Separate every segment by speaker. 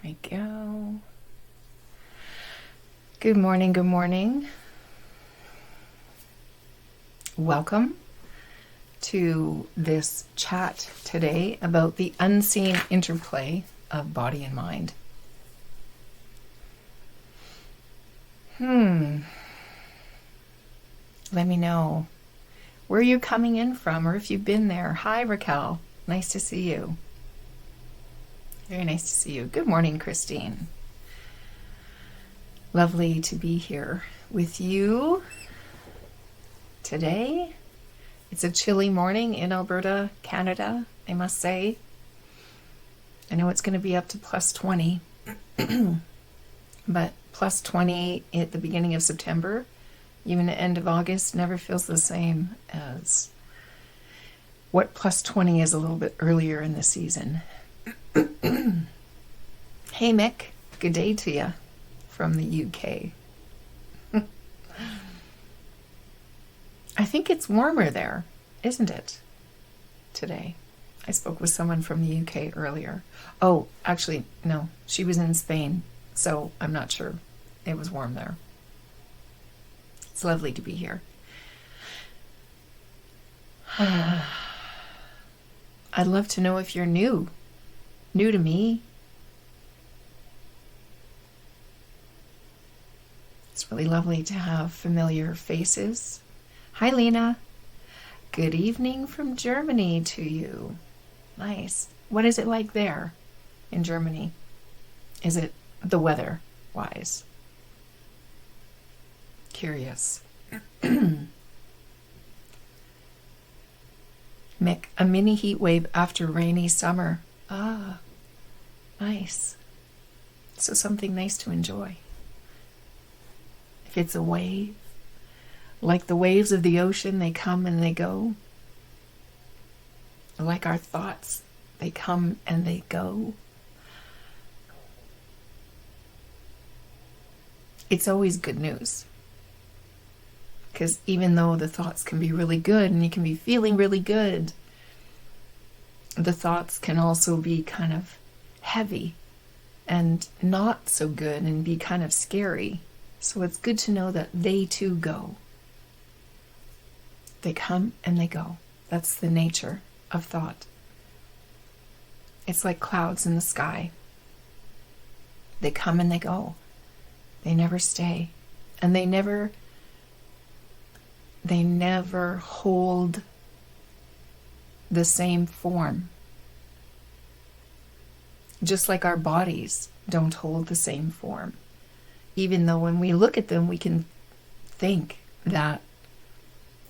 Speaker 1: we go. Good morning, good morning. Welcome to this chat today about the unseen interplay of body and mind. Let me know where you're coming in from or if you've been there. Hi, Raquel. Nice to see you. Very nice to see you. Good morning, Christine. Lovely to be here with you today. It's a chilly morning in Alberta, Canada, I must say. I know it's going to be up to plus 20, but plus 20 at the beginning of September, even the end of August, never feels the same as what plus 20 is a little bit earlier in the season. Hey, Mick. Good day to you from the UK. I think it's warmer there, isn't it, today? I spoke with someone from the UK earlier. Oh, actually, no, she was in Spain, so I'm not sure. It was warm there. It's lovely to be here. I'd love to know if you're new to me. It's really lovely to have familiar faces. Hi, Lena. Good evening from Germany to you. Nice. What is it like there in Germany? Is it the weather wise? Curious. Mick, a mini heat wave after rainy summer. Ah, nice. So something nice to enjoy. If it's a wave, like the waves of the ocean, they come and they go. Like our thoughts, they come and they go. It's always good news. Because even though the thoughts can be really good and you can be feeling really good, the thoughts can also be kind of heavy and not so good and be kind of scary. So it's good to know that they too go. They come and they go. That's the nature of thought. It's like clouds in the sky. They come and they go. They never stay. And they never hold the same form. Just like our bodies don't hold the same form. Even though when we look at them, we can think that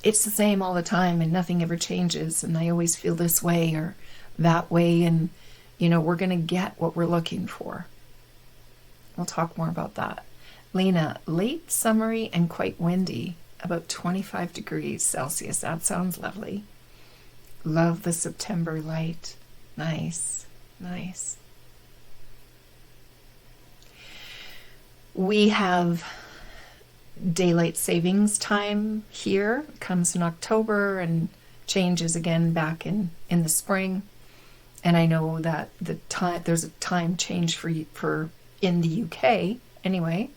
Speaker 1: it's the same all the time and nothing ever changes and I always feel this way or that way and, we're going to get what we're looking for. We'll talk more about that. Lena, late summery and quite windy, about 25 degrees Celsius. That sounds lovely. Love the September light. Nice, nice. We have daylight savings time here. It comes in October and changes again back in the spring. And I know that there's a time change for in the UK anyway.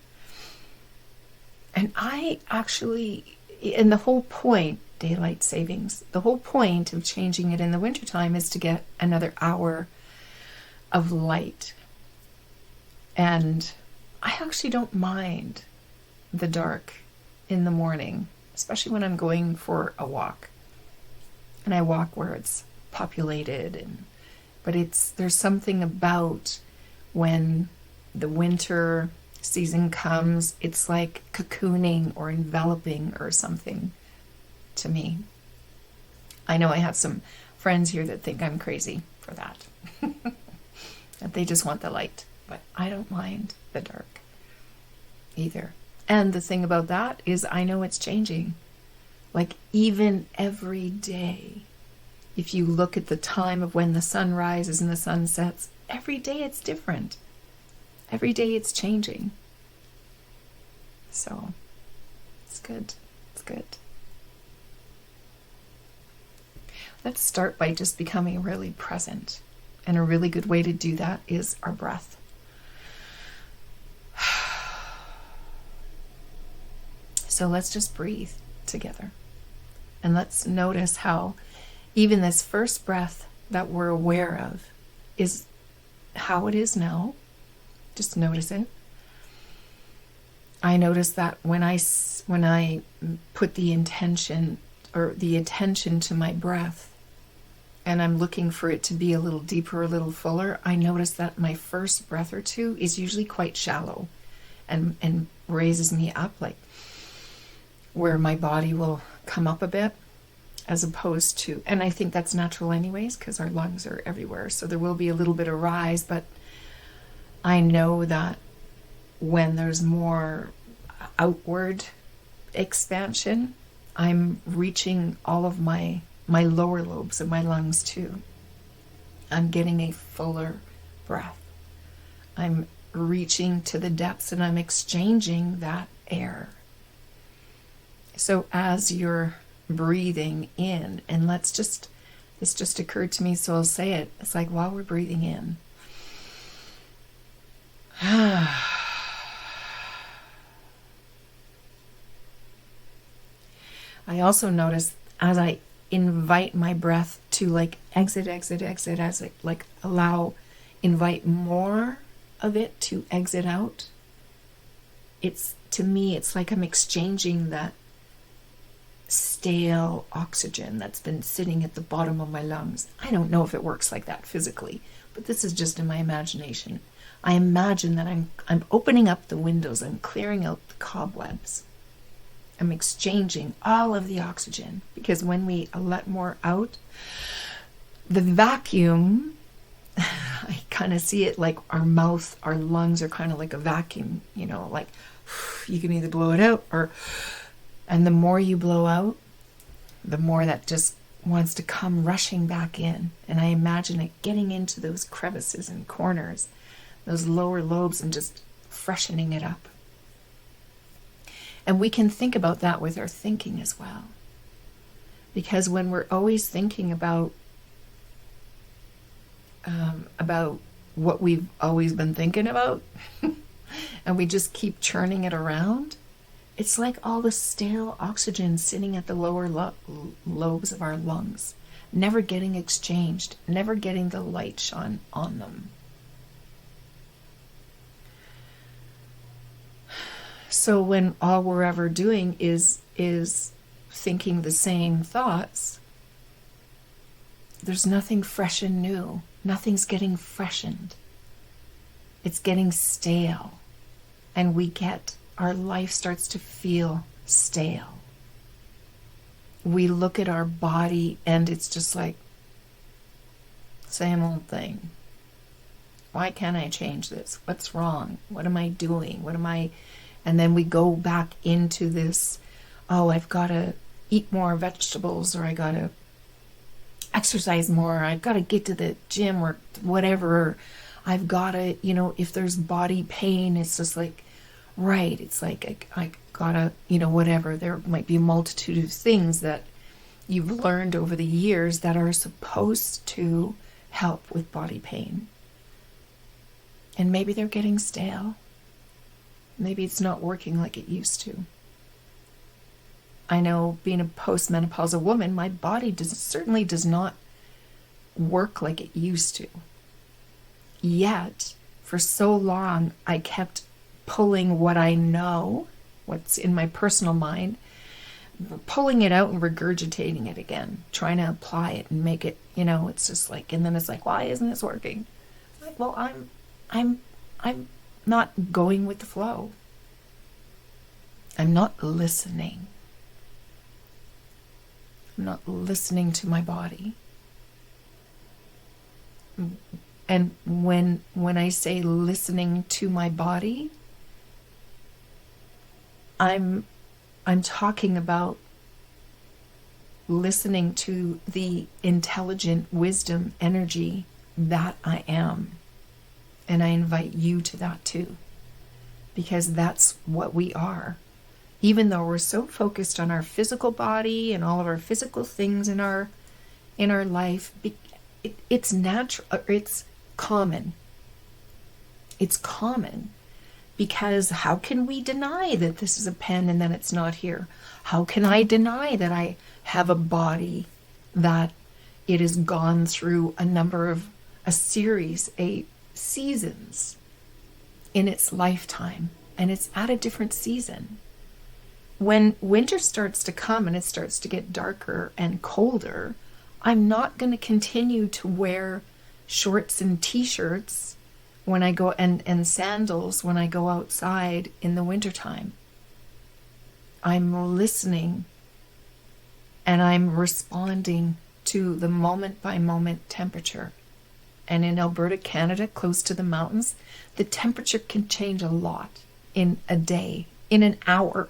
Speaker 1: And the whole point, daylight savings, the whole point of changing it in the wintertime is to get another hour of light. And I actually don't mind the dark in the morning, especially when I'm going for a walk. And I walk where it's populated, but there's something about when the winter season comes, it's like cocooning or enveloping or something to me. I know I have some friends here that think I'm crazy for that. That they just want the light, but I don't mind the dark either. And the thing about that is I know it's changing. Like even every day, if you look at the time of when the sun rises and the sun sets, every day it's different. Every day it's changing. So it's good. It's good. Let's start by just becoming really present. And a really good way to do that is our breath. So let's just breathe together. And let's notice how even this first breath that we're aware of is how it is now. Just notice it. I notice that when I put the intention or the attention to my breath, and I'm looking for it to be a little deeper, a little fuller, I notice that my first breath or two is usually quite shallow and raises me up, like where my body will come up a bit, as opposed to, and I think that's natural anyways, because our lungs are everywhere, so there will be a little bit of rise, but I know that when there's more outward expansion, I'm reaching all of my lower lobes of my lungs too. I'm getting a fuller breath. I'm reaching to the depths and I'm exchanging that air. So as you're breathing in, and this just occurred to me, so I'll say it. It's like while we're breathing in, I also notice as I invite my breath to like exit, as I like invite more of it to exit out. To me, it's like I'm exchanging that stale oxygen that's been sitting at the bottom of my lungs. I don't know if it works like that physically, but this is just in my imagination. I imagine that I'm opening up the windows, I'm clearing out the cobwebs. I'm exchanging all of the oxygen, because when we let more out, the vacuum, I kind of see it like our mouth, our lungs are kind of like a vacuum, like you can either blow it out and the more you blow out, the more that just wants to come rushing back in. And I imagine it getting into those crevices and corners, those lower lobes, and just freshening it up. And we can think about that with our thinking as well. Because when we're always thinking about what we've always been thinking about, and we just keep churning it around, it's like all the stale oxygen sitting at the lower lobes of our lungs, never getting exchanged, never getting the light shone on them. So when all we're ever doing is thinking the same thoughts, there's nothing fresh and new. Nothing's getting freshened. It's getting stale. And our life starts to feel stale. We look at our body and it's just like, same old thing. Why can't I change this? What's wrong? What am I doing? And then we go back into this, I've got to eat more vegetables, or I got to exercise more, or I've got to get to the gym, or whatever. I've got to, if there's body pain, it's just like, right, it's like I got to, whatever. There might be a multitude of things that you've learned over the years that are supposed to help with body pain. And maybe they're getting stale. Maybe it's not working like it used to. I know, being a postmenopausal woman, my body certainly does not work like it used to. Yet, for so long, I kept pulling what I know, what's in my personal mind, pulling it out and regurgitating it again, trying to apply it and make it, it's just like, and then it's like, why isn't this working? Like, well, I'm not going with the flow. I'm not listening. I'm not listening to my body. And when I say listening to my body, I'm talking about listening to the intelligent wisdom energy that I am. And I invite you to that too, because that's what we are. Even though we're so focused on our physical body and all of our physical things in our life, it's natural, it's common. It's common Because how can we deny that this is a pen and then it's not here? How can I deny that I have a body, that it has gone through a series, seasons in its lifetime, and it's at a different season? When winter starts to come and it starts to get darker and colder, I'm not going to continue to wear shorts and t-shirts when I go, and sandals when I go outside in the wintertime. I'm listening and I'm responding to the moment by moment temperature. And in Alberta, Canada, close to the mountains, the temperature can change a lot in a day, in an hour.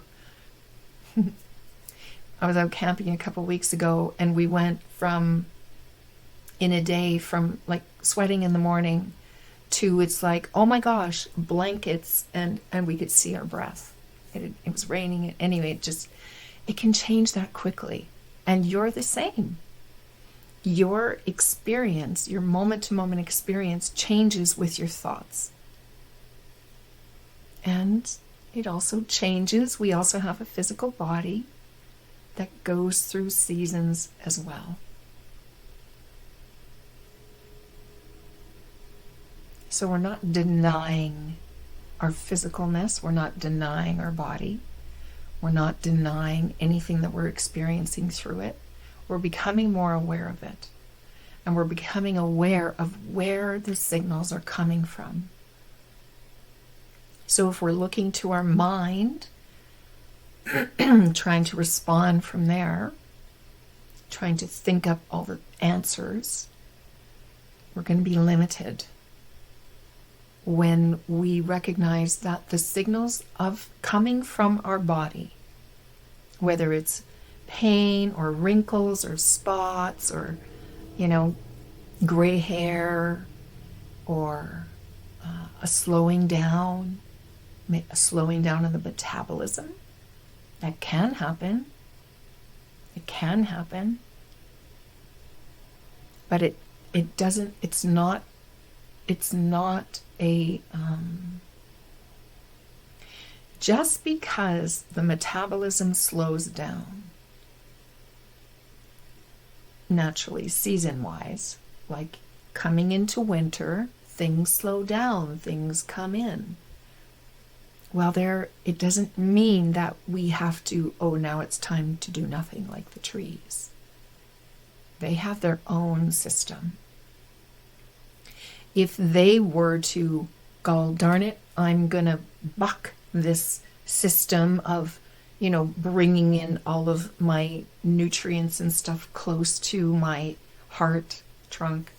Speaker 1: I was out camping a couple weeks ago, and we went from, in a day, from like sweating in the morning to it's like, oh my gosh, blankets, and we could see our breath. It was raining. Anyway, it can change that quickly. And you're the same. Your experience, your moment-to-moment experience changes with your thoughts. And it also changes. We also have a physical body that goes through seasons as well. So we're not denying our physicalness. We're not denying our body. We're not denying anything that we're experiencing through it. We're becoming more aware of it. And we're becoming aware of where the signals are coming from. So if we're looking to our mind, trying to respond from there, trying to think up all the answers, we're going to be limited. When we recognize that the signals of coming from our body, whether it's pain or wrinkles or spots or, gray hair or a slowing down of the metabolism, that can happen. It can happen. But it doesn't, it's not a, just because the metabolism slows down naturally, season-wise, like coming into winter, things slow down, things come in. Well, it doesn't mean that we have to, now it's time to do nothing like the trees. They have their own system. If they were to, gall darn it, I'm going to buck this system of, bringing in all of my nutrients and stuff close to my heart trunk.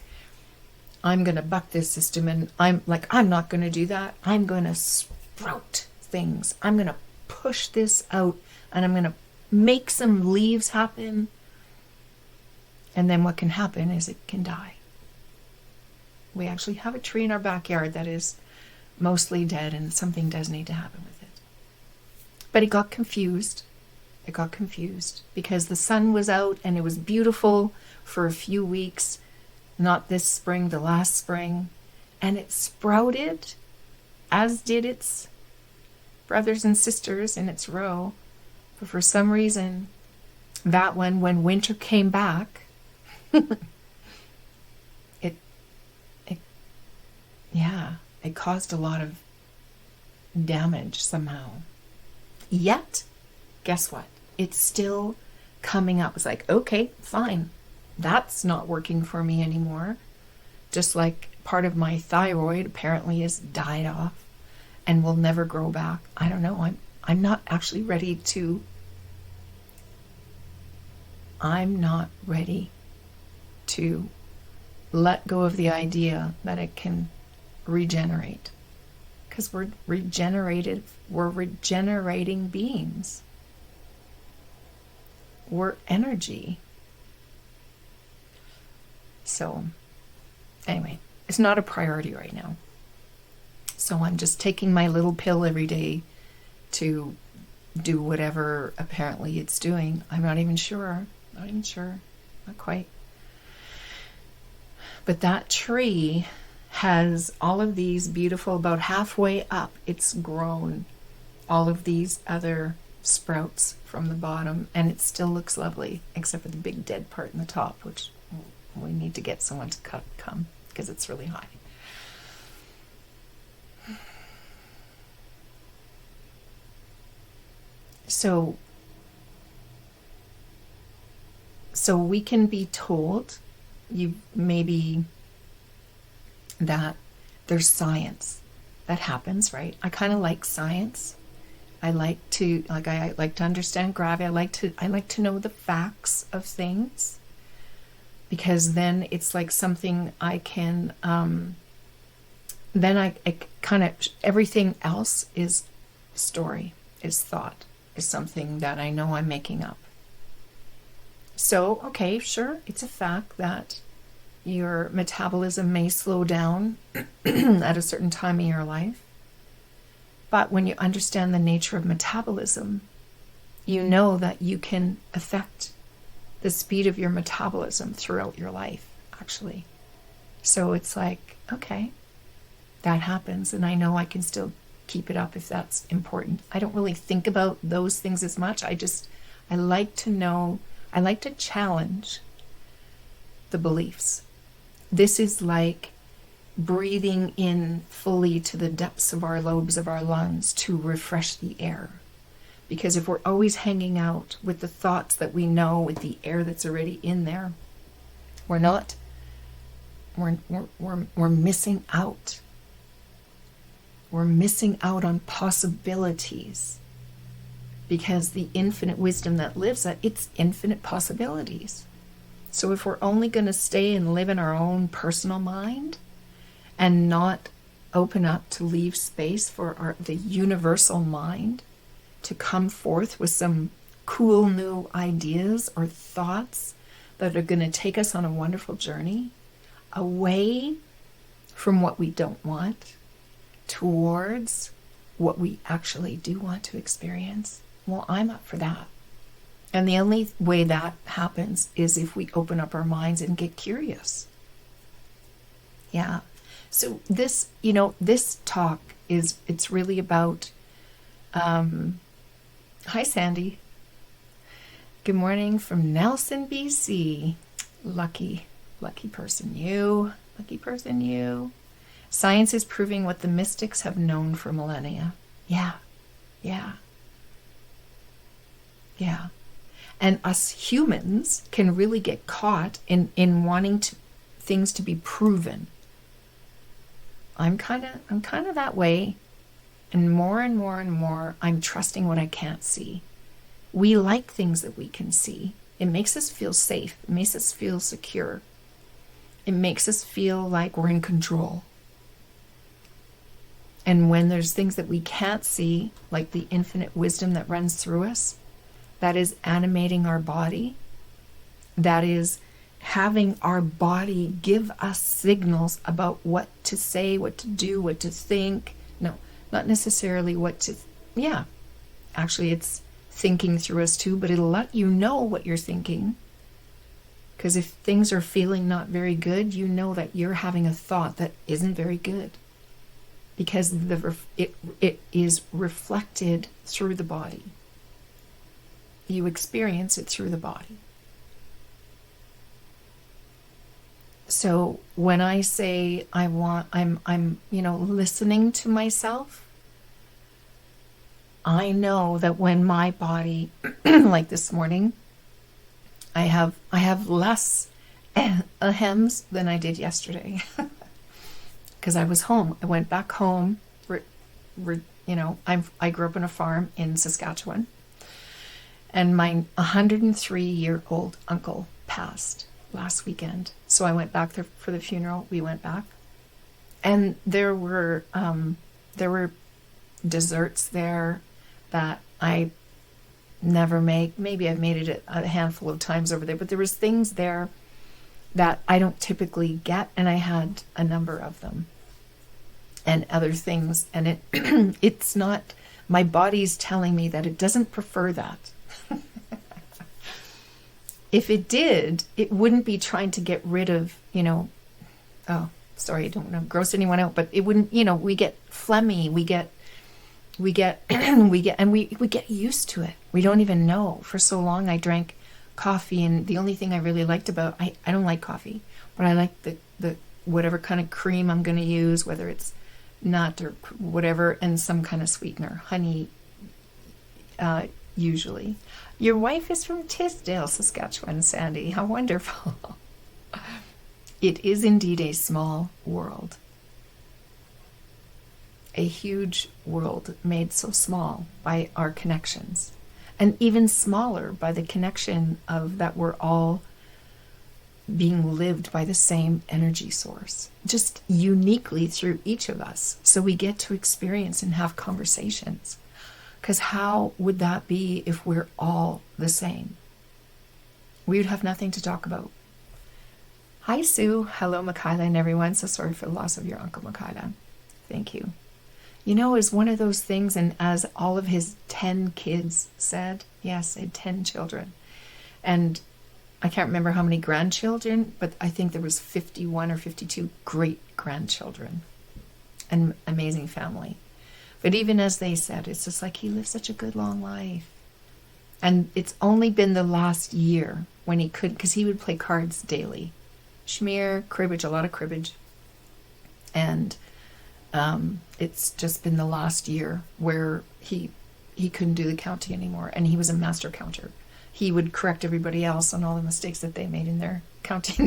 Speaker 1: I'm going to buck this system, and I'm not going to do that. I'm going to sprout things. I'm going to push this out, and I'm going to make some leaves happen. And then what can happen is it can die. We actually have a tree in our backyard that is mostly dead, and something does need to happen with it. But it got confused. It got confused because the sun was out and it was beautiful for a few weeks. Not this spring, the last spring. And it sprouted, as did its brothers and sisters in its row. But for some reason, that one, when winter came back, it caused a lot of damage somehow. Yet, guess what? It's still coming up. It's like, okay, fine. That's not working for me anymore. Just like part of my thyroid apparently has died off and will never grow back. I don't know. I'm not actually ready to let go of the idea that it can regenerate, because we're regenerating beings. We're energy. So anyway, it's not a priority right now. So I'm just taking my little pill every day to do whatever apparently it's doing. I'm not even sure. Not quite. But that tree has all of these beautiful, about halfway up, it's grown all of these other sprouts from the bottom, and it still looks lovely, except for the big dead part in the top, which we need to get someone to come because it's really high. So we can be told, maybe, that there's science that happens, right? I kind of like science. I like to understand gravity. I like to know the facts of things, because then it's like something I can then I kind of, everything else is story, is thought, is something that I know I'm making up. So, okay, sure, it's a fact that your metabolism may slow down at a certain time in your life. But when you understand the nature of metabolism, you know that you can affect the speed of your metabolism throughout your life, actually. So it's like, okay, that happens, and I know I can still keep it up if that's important. I don't really think about those things as much. I like to know, I like to challenge the beliefs. This is like breathing in fully to the depths of our lobes of our lungs to refresh the air. Because if we're always hanging out with the thoughts that we know, with the air that's already in there, we're missing out. We're missing out on possibilities, because the infinite wisdom that lives at, it's infinite possibilities. So if we're only going to stay and live in our own personal mind and not open up to leave space for the universal mind to come forth with some cool new ideas or thoughts that are going to take us on a wonderful journey away from what we don't want towards what we actually do want to experience, well, I'm up for that. And the only way that happens is if we open up our minds and get curious. Yeah. So this, this talk it's really about, hi, Sandy. Good morning from Nelson, BC. Lucky person you. Lucky person you. Science is proving what the mystics have known for millennia. Yeah. And us humans can really get caught in wanting things to be proven. I'm kind of that way, and more and more I'm trusting what I can't see. We like things that we can see. It makes us feel safe. It makes us feel secure. It makes us feel like we're in control. And when there's things that we can't see, like the infinite wisdom that runs through us, that is animating our body, that is having our body give us signals about what to say, what to do, what to think. No, not necessarily what to, actually it's thinking through us too, but it'll let you know what you're thinking. Because if things are feeling not very good, you know that you're having a thought that isn't very good. Because it is reflected through the body. You experience it through the body. So when I say I'm listening to myself, I know that when my body, like this morning, I have less ahems than I did yesterday. Because I was home. I went back home. I grew up on a farm in Saskatchewan. And my 103-year-old uncle passed last weekend. So I went back there for the funeral. We went back. And there were desserts there that I never make. Maybe I've made it a handful of times over there. But there was things there that I don't typically get. And I had a number of them. And other things. And it's not, my body's telling me that it doesn't prefer that. If it did, it wouldn't be trying to get rid of, sorry, I don't want to gross anyone out, but it wouldn't, we get phlegmy, we get we get we get used to it. We don't even know. For so long I drank coffee, and the only thing I really liked about I don't like coffee, but I like the whatever kind of cream I'm going to use, whether it's nut or whatever, and some kind of sweetener, honey, usually. Your wife is from Tisdale, Saskatchewan, Sandy. How wonderful. It is indeed a small world. A huge world made so small by our connections, and even smaller by the connection of that we're all being lived by the same energy source, just uniquely through each of us. So we get to experience and have conversations. Because how would that be if we're all the same? We would have nothing to talk about. Hi, Sue. Hello, Michaela and everyone. So sorry for the loss of your uncle, Michaela. Thank you. It's one of those things, and as all of his 10 kids said, yes, he had 10 children. And I can't remember how many grandchildren, but I think there was 51 or 52 great-grandchildren. An amazing family. But even as they said, it's just like he lived such a good long life. And it's only been the last year when he could, because he would play cards daily. Schmear, cribbage, a lot of cribbage. And it's just been the last year where he couldn't do the counting anymore, and he was a master counter. He would correct everybody else on all the mistakes that they made in their counting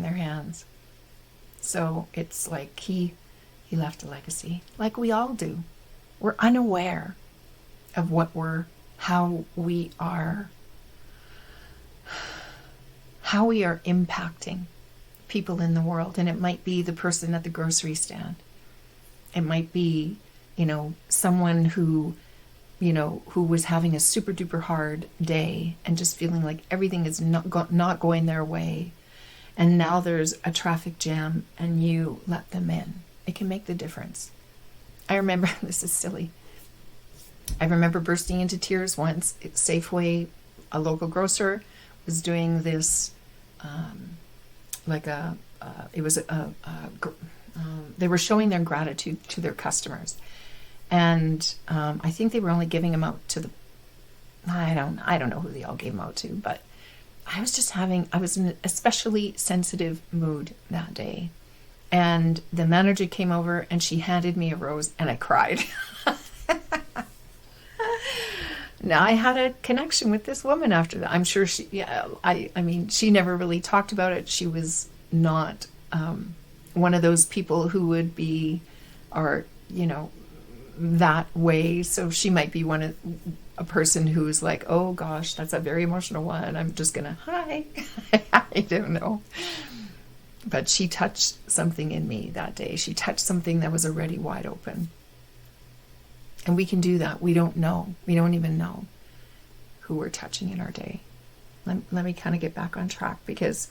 Speaker 1: their hands. So it's like he left a legacy, like we all do. We're unaware of how we are impacting people in the world. And it might be the person at the grocery stand. It might be, someone who was having a super duper hard day and just feeling like everything is not going their way. And now there's a traffic jam and you let them in. It can make the difference. I remember, this is silly. I remember bursting into tears once. Safeway, a local grocer, was doing this, they were showing their gratitude to their customers. And I think they were only giving them out to I don't know who they all gave them out to, but I was in an especially sensitive mood that day. And the manager came over and she handed me a rose and I cried. Now I had a connection with this woman after that. I'm sure she never really talked about it. She was not one of those people who would be, that way. So she might be a person who's like, oh gosh, that's a very emotional one. I'm just gonna, hi. I don't know. But she touched something in me that day. She touched something that was already wide open. And we can do that. We don't know. We don't even know who we're touching in our day. Let me kind of get back on track, because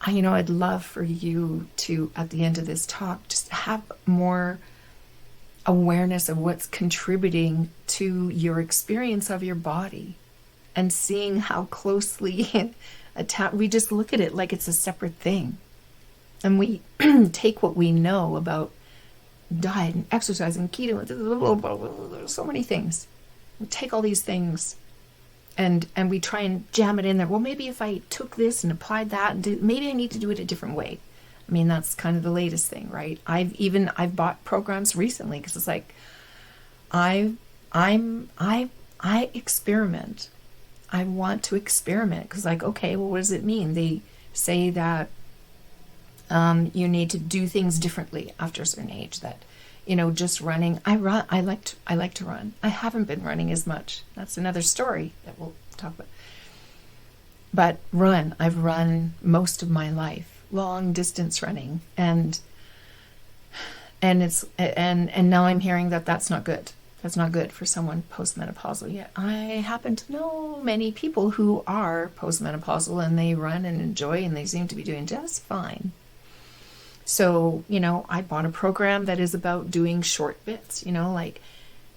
Speaker 1: I'd love for you to, at the end of this talk, just have more awareness of what's contributing to your experience of your body, and seeing how closely we just look at it like it's a separate thing. And we take what we know about diet and exercise and keto, so many things. We take all these things and we try and jam it in there. Well, maybe if I took this and applied that, maybe I need to do it a different way. I mean, that's kind of the latest thing, right? I've bought programs recently because it's like, I experiment. I want to experiment because, like, okay, well, what does it mean? They say that you need to do things differently after a certain age. That, just running. I like to run. I haven't been running as much. That's another story that we'll talk about. But I've run most of my life, long distance running, and now I'm hearing that that's not good. That's not good for someone postmenopausal. Yet I happen to know many people who are postmenopausal and they run and enjoy and they seem to be doing just fine. So, I bought a program that is about doing short bits, like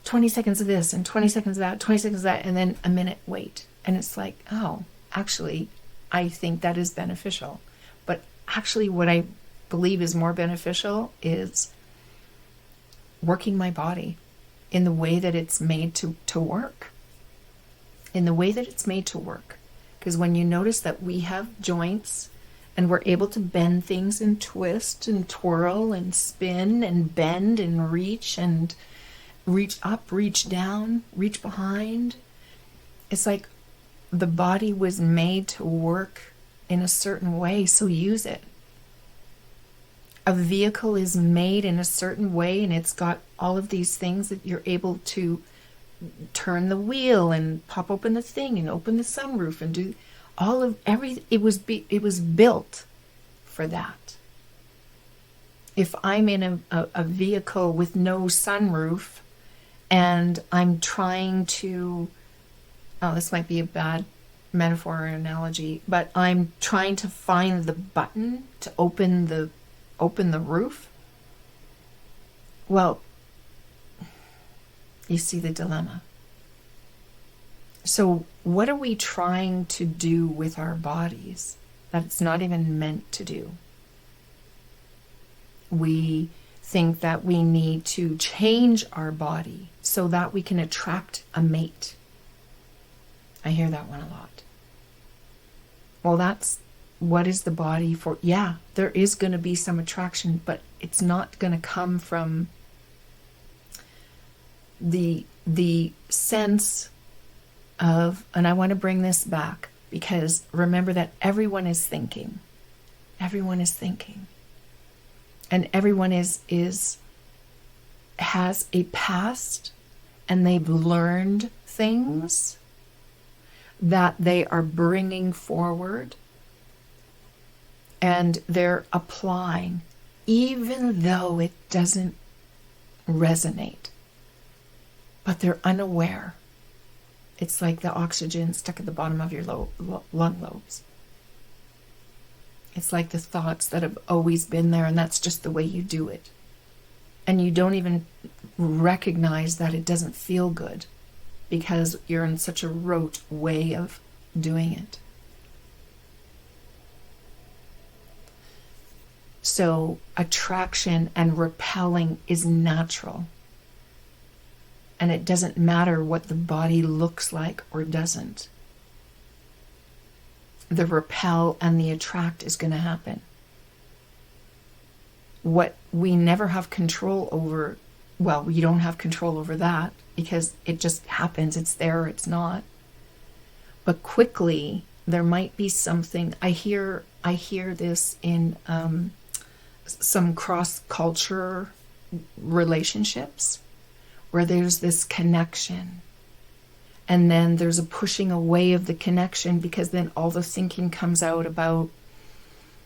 Speaker 1: 20 seconds of this and 20 seconds of that, 20 seconds of that, and then a minute wait. And it's like, oh, actually, I think that is beneficial. But actually what I believe is more beneficial is working my body in the way that it's made to work. In the way that it's made to work. Because when you notice that we have joints and we're able to bend things and twist and twirl and spin and bend and reach up, reach down, reach behind. It's like the body was made to work in a certain way, so use it. A vehicle is made in a certain way, and it's got all of these things that you're able to turn the wheel and pop open the thing and open the sunroof and do all of everything. It was built for that. If I'm in a vehicle with no sunroof and I'm trying to, this might be a bad metaphor or analogy, but I'm trying to find the button to open the roof, well, you see the dilemma. So what are we trying to do with our bodies that it's not even meant to do? We think that we need to change our body so that we can attract a mate. I hear that one a lot. Well, that's what is the body for? Yeah, there is going to be some attraction, but it's not going to come from the sense of, and I want to bring this back, because remember that everyone is thinking. Everyone is thinking. And everyone has a past, and they've learned things that they are bringing forward, and they're applying, even though it doesn't resonate. But they're unaware. It's like the oxygen stuck at the bottom of your lung lobes. It's like the thoughts that have always been there, and that's just the way you do it. And you don't even recognize that it doesn't feel good because you're in such a rote way of doing it. So attraction and repelling is natural. And it doesn't matter what the body looks like or doesn't. The repel and the attract is going to happen. What we never have control over, well, you don't have control over that because it just happens. It's there or it's not. But quickly, there might be something. I hear this in some cross-culture relationships, where there's this connection, and then there's a pushing away of the connection, because then all the thinking comes out about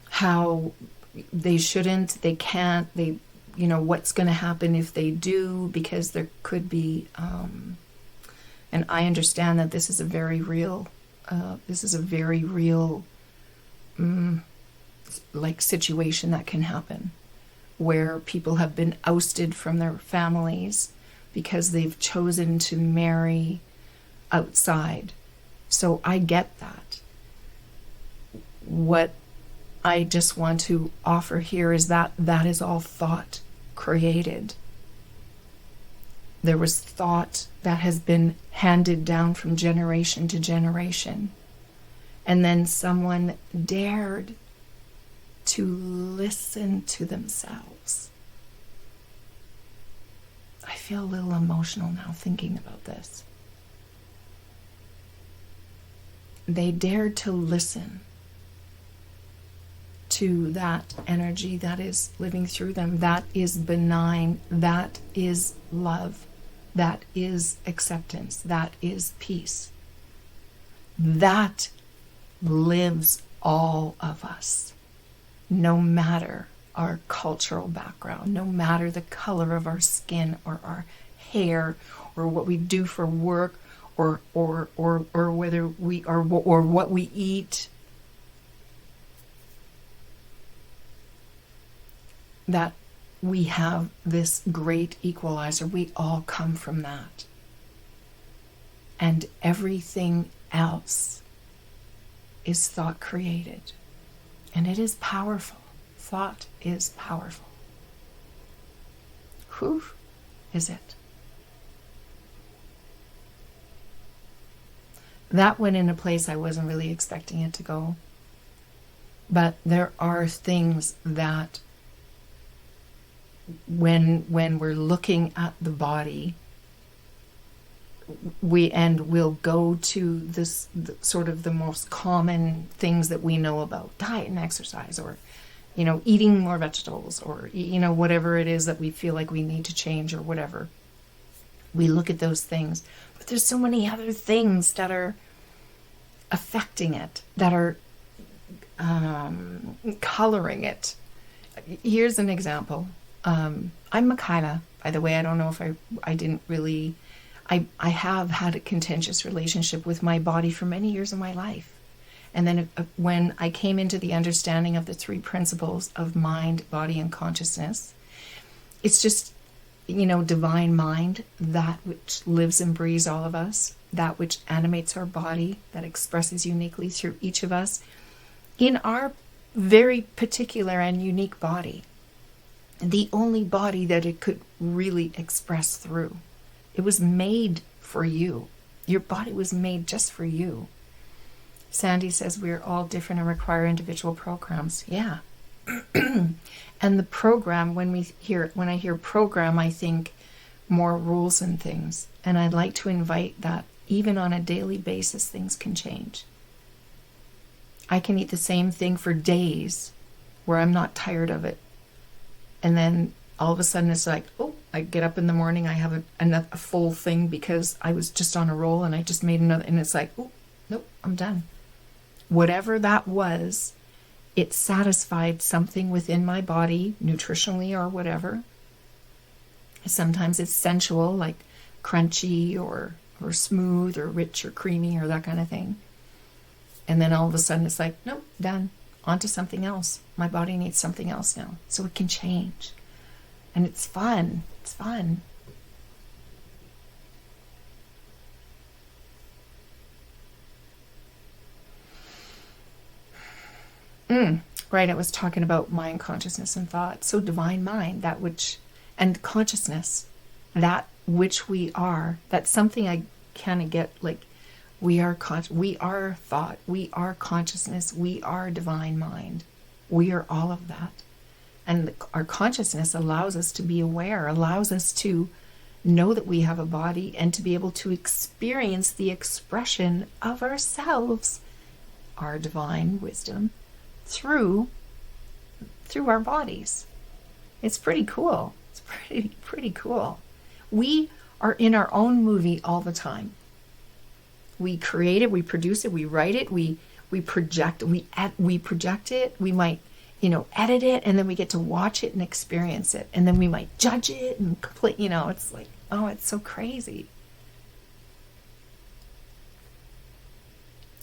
Speaker 1: how they shouldn't, they can't, what's going to happen if they do, because there could be, and I understand that this is a very real like situation that can happen, where people have been ousted from their families because they've chosen to marry outside. So I get that. What I just want to offer here is that is all thought created. There was thought that has been handed down from generation to generation. And then someone dared to listen to themselves. I feel a little emotional now thinking about this. They dared to listen to that energy that is living through them. That is benign. That is love. That is acceptance. That is peace. That lives all of us, no matter our cultural background, no matter the color of our skin or our hair or what we do for work or whether we are or what we eat. That we have this great equalizer. We all come from that. And everything else is thought created. And it is powerful. thought is powerful. Whew, is it? That went in a place I wasn't really expecting it to go. But there are things that when we're looking at the body, we'll go to this sort of the most common things that we know about, diet and exercise, or eating more vegetables, or whatever it is that we feel like we need to change, or whatever. We look at those things, but there's so many other things that are affecting it, that are coloring it. Here's an example. I'm Michaela, by the way. I don't know if I didn't really. I have had a contentious relationship with my body for many years of my life. And then when I came into the understanding of the three principles of mind, body, and consciousness, it's just, divine mind, that which lives and breathes all of us, that which animates our body, that expresses uniquely through each of us in our very particular and unique body. The only body that it could really express through. It was made for you. Your body was made just for you. Sandy says we're all different and require individual programs. Yeah. And the program, when I hear program, I think more rules and things. And I'd like to invite that even on a daily basis, things can change. I can eat the same thing for days where I'm not tired of it. And then all of a sudden it's like, oh, I get up in the morning, I have a full thing because I was just on a roll and I just made another, and it's like, oh, nope, I'm done. Whatever that was, it satisfied something within my body, nutritionally or whatever. Sometimes it's sensual, like crunchy or smooth or rich or creamy or that kind of thing. And then all of a sudden it's like, nope, done. On to something else. My body needs something else now. So it can change. And it's fun. It's fun. Right, I was talking about mind, consciousness, and thought. So divine mind, that which, and consciousness, that which we are. That's something I kind of get, like, we are thought, we are consciousness, we are divine mind. We are all of that. And our consciousness allows us to be aware, allows us to know that we have a body and to be able to experience the expression of ourselves, our divine wisdom, through our bodies. It's pretty cool. It's pretty cool. We are in our own movie all the time. We create it, we produce it, we write it, we project it, we might, edit it, and then we get to watch it and experience it, and then we might judge it and complete, it's like, oh, it's so crazy.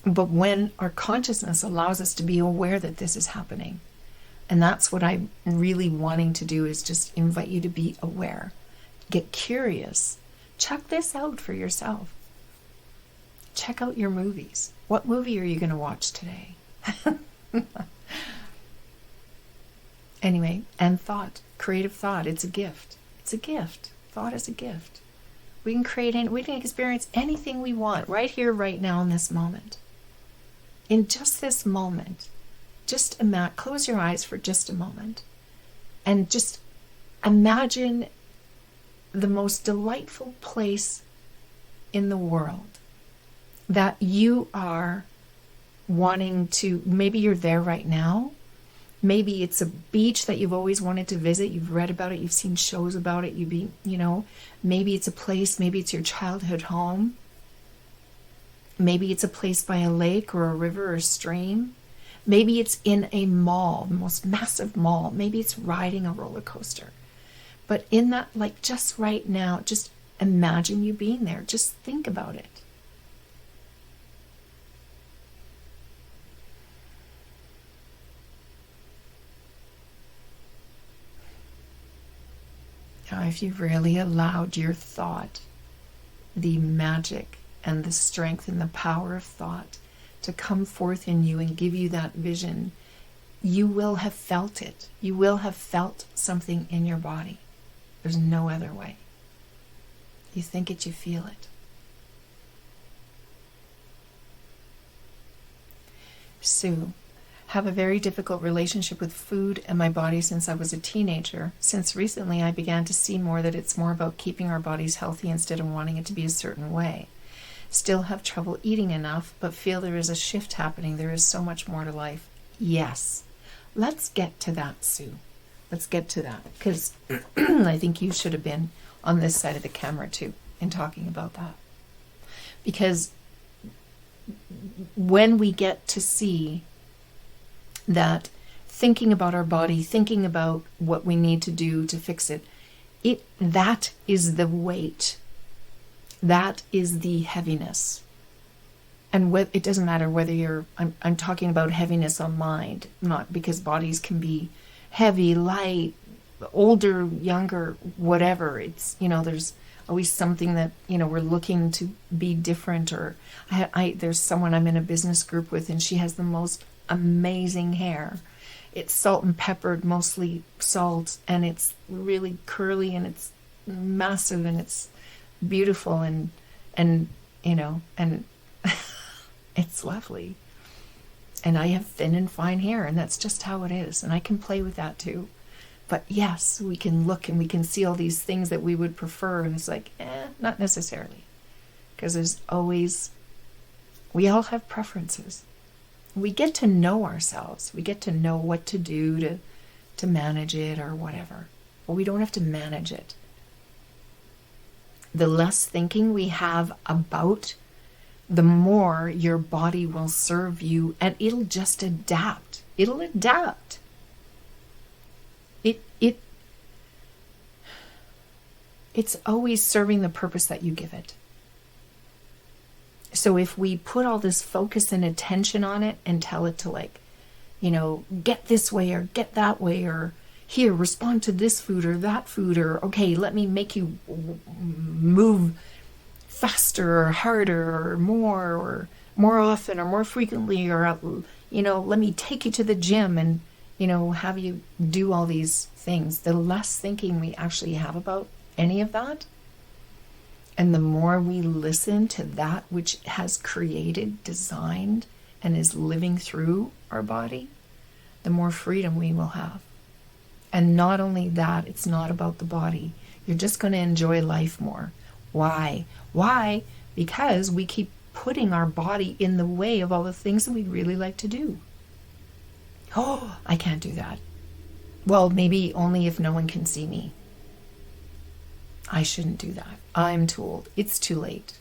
Speaker 1: But when our consciousness allows us to be aware that this is happening, and that's what I'm really wanting to do, is just invite you to be aware, get curious, check this out for yourself. Check out your movies. What movie are you going to watch today? Anyway, and thought, creative thought, it's a gift. It's a gift. Thought is a gift. We can we can experience anything we want right here, right now, in this moment. In just this moment, just close your eyes for just a moment and just imagine the most delightful place in the world that you are wanting to. Maybe you're there right now. Maybe it's a beach that you've always wanted to visit. You've read about it. You've seen shows about it. Maybe it's a place. Maybe it's your childhood home. Maybe it's a place by a lake or a river or a stream. Maybe it's in a mall, the most massive mall. Maybe it's riding a roller coaster. But in that, like, just right now, just imagine you being there. Just think about it. Now, if you've really allowed your thought, the magic and the strength and the power of thought to come forth in you and give you that vision, you will have felt it. You will have felt something in your body. There's no other way. You think it, you feel it. Sue, have a very difficult relationship with food and my body since I was a teenager. Since recently I began to see more that it's more about keeping our bodies healthy instead of wanting it to be a certain way. Still have trouble eating enough, but feel there is a shift happening. There is so much more to life. Yes. Let's get to that, Sue. Let's get to that. Because I think you should have been on this side of the camera too in talking about that. Because when we get to see that thinking about our body, thinking about what we need to do to fix it, that is the weight. That is the heaviness. And it doesn't matter whether I'm talking about heaviness on mind, not because bodies can be heavy, light, older, younger, whatever. It's, there's always something that, we're looking to be different. Or there's someone I'm in a business group with, and she has the most amazing hair. It's salt and peppered, mostly salt, and it's really curly, and it's massive, and it's beautiful, and it's lovely. And I have thin and fine hair, and that's just how it is, and I can play with that too. But yes, we can look and we can see all these things that we would prefer, and it's like, not necessarily. Because we all have preferences. We get to know ourselves. We get to know what to do to manage it or whatever. But we don't have to manage it. The less thinking we have about, the more your body will serve you, and it'll just adapt. It'll adapt. It's always serving the purpose that you give it. So if we put all this focus and attention on it and tell it to get this way or get that way, or here, respond to this food or that food, or okay, let me make you move faster or harder or more often or more frequently, or let me take you to the gym and have you do all these things. The less thinking we actually have about any of that, and the more we listen to that which has created, designed, and is living through our body, the more freedom we will have. And not only that, it's not about the body. You're just going to enjoy life more. Why? Why? Because we keep putting our body in the way of all the things that we'd really like to do. Oh, I can't do that. Well, maybe only if no one can see me. I shouldn't do that. I'm too old. It's too late.